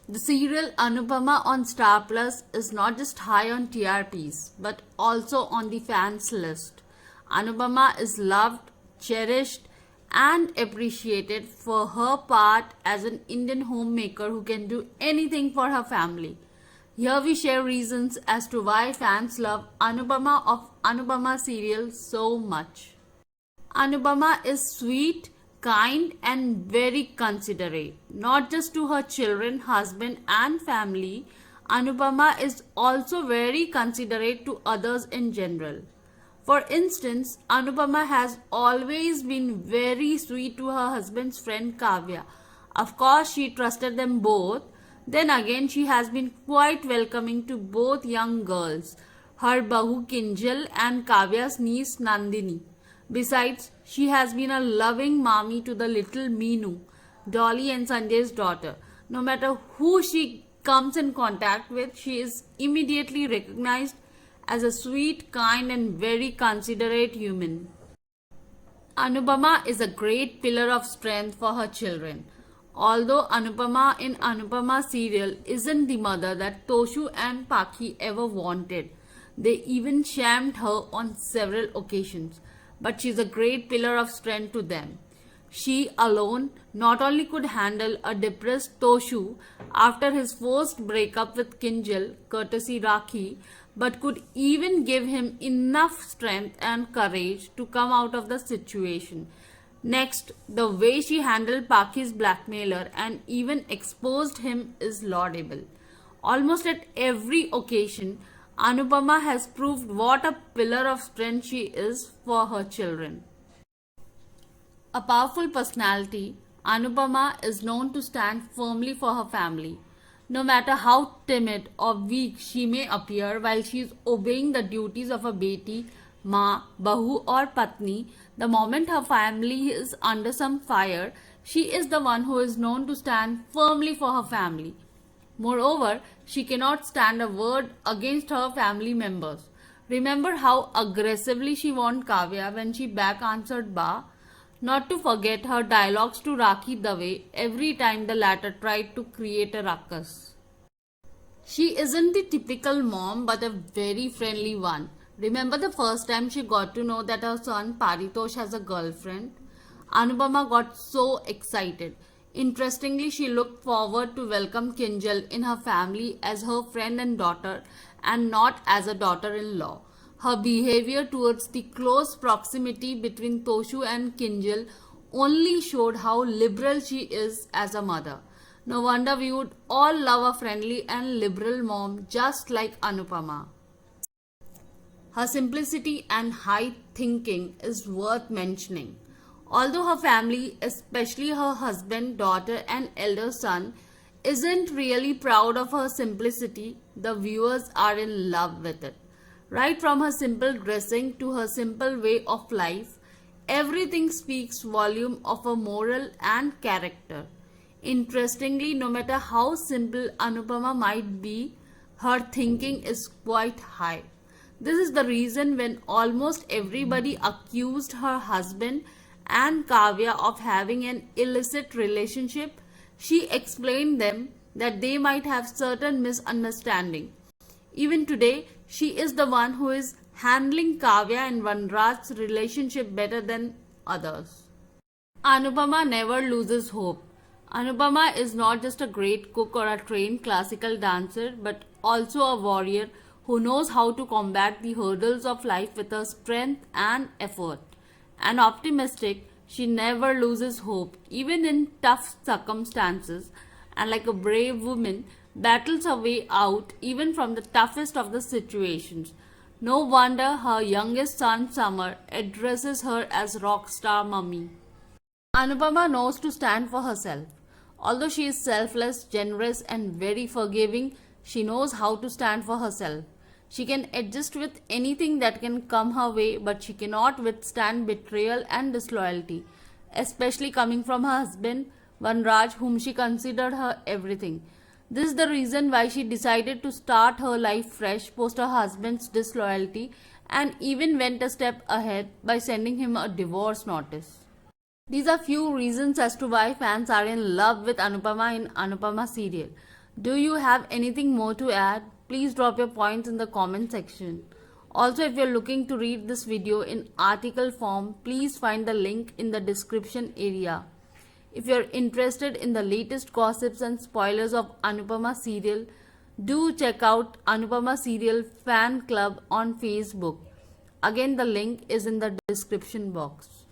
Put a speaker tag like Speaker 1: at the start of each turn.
Speaker 1: The serial Anupama on Star Plus is not just high on TRPs but also on the fans list. Anupama is loved, cherished, and appreciated for her part as an Indian homemaker who can do anything for her family. Here we share reasons as to why fans love Anupama of Anupama serial so much. Anupama is sweet, kind, and very considerate. Not just to her children, husband, and family, Anupama is also very considerate to others in general. For instance, Anupama has always been very sweet to her husband's friend Kavya. Of course, she trusted them both. Then again, she has been quite welcoming to both young girls, her Bahu Kinjal and Kavya's niece Nandini. Besides, she has been a loving mommy to the little Meenu, Dolly and Sanjay's daughter. No matter who she comes in contact with, she is immediately recognized as a sweet, kind, and very considerate human. Anupama is a great pillar of strength for her children. Although Anupama in Anupama serial isn't the mother that Toshu and Paki ever wanted, they even shamed her on several occasions. But she's a great pillar of strength to them. She alone not only could handle a depressed Toshu after his forced breakup with Kinjal, courtesy Rakhi, but could even give him enough strength and courage to come out of the situation. Next, the way she handled Paki's blackmailer and even exposed him is laudable. Almost at every occasion, Anupama has proved what a pillar of strength she is for her children. A powerful personality, Anupama is known to stand firmly for her family. No matter how timid or weak she may appear while she is obeying the duties of a beti, ma, bahu or patni, the moment her family is under some fire, she is the one who is known to stand firmly for her family. Moreover, she cannot stand a word against her family members. Remember how aggressively she warned Kavya when she back answered Ba? Not to forget her dialogues to Rakhi Dave every time the latter tried to create a ruckus. She isn't the typical mom but a very friendly one. Remember the first time she got to know that her son Paritosh has a girlfriend? Anupama got so excited. Interestingly, she looked forward to welcome Kinjal in her family as her friend and daughter and not as a daughter-in-law. Her behavior towards the close proximity between Toshu and Kinjal only showed how liberal she is as a mother. No wonder we would all love a friendly and liberal mom just like Anupama. Her simplicity and high thinking is worth mentioning. Although her family, especially her husband, daughter, and elder son, isn't really proud of her simplicity, the viewers are in love with it. Right from her simple dressing to her simple way of life, everything speaks volume of her moral and character. Interestingly, no matter how simple Anupama might be, her thinking is quite high. This is the reason when almost everybody accused her husband and Kavya of having an illicit relationship, she explained them that they might have certain misunderstanding. Even today, she is the one who is handling Kavya and Vanraj's relationship better than others. Anupama never loses hope. Anupama is not just a great cook or a trained classical dancer, but also a warrior who knows how to combat the hurdles of life with her strength and effort. And optimistic, she never loses hope, even in tough circumstances, and like a brave woman, battles her way out even from the toughest of the situations. No wonder her youngest son Summer addresses her as rock star mummy. Anupama knows to stand for herself. Although she is selfless, generous, and very forgiving, she knows how to stand for herself. She can adjust with anything that can come her way, but she cannot withstand betrayal and disloyalty, especially coming from her husband, Vanraj, whom she considered her everything. This is the reason why she decided to start her life fresh post her husband's disloyalty and even went a step ahead by sending him a divorce notice. These are few reasons as to why fans are in love with Anupama in Anupama serial. Do you have anything more to add? Please drop your points in the comment section. Also, if you're looking to read this video in article form, please find the link in the description area. If you're interested in the latest gossips and spoilers of Anupama serial, do check out Anupama Serial Fan Club on Facebook. Again, the link is in the description box.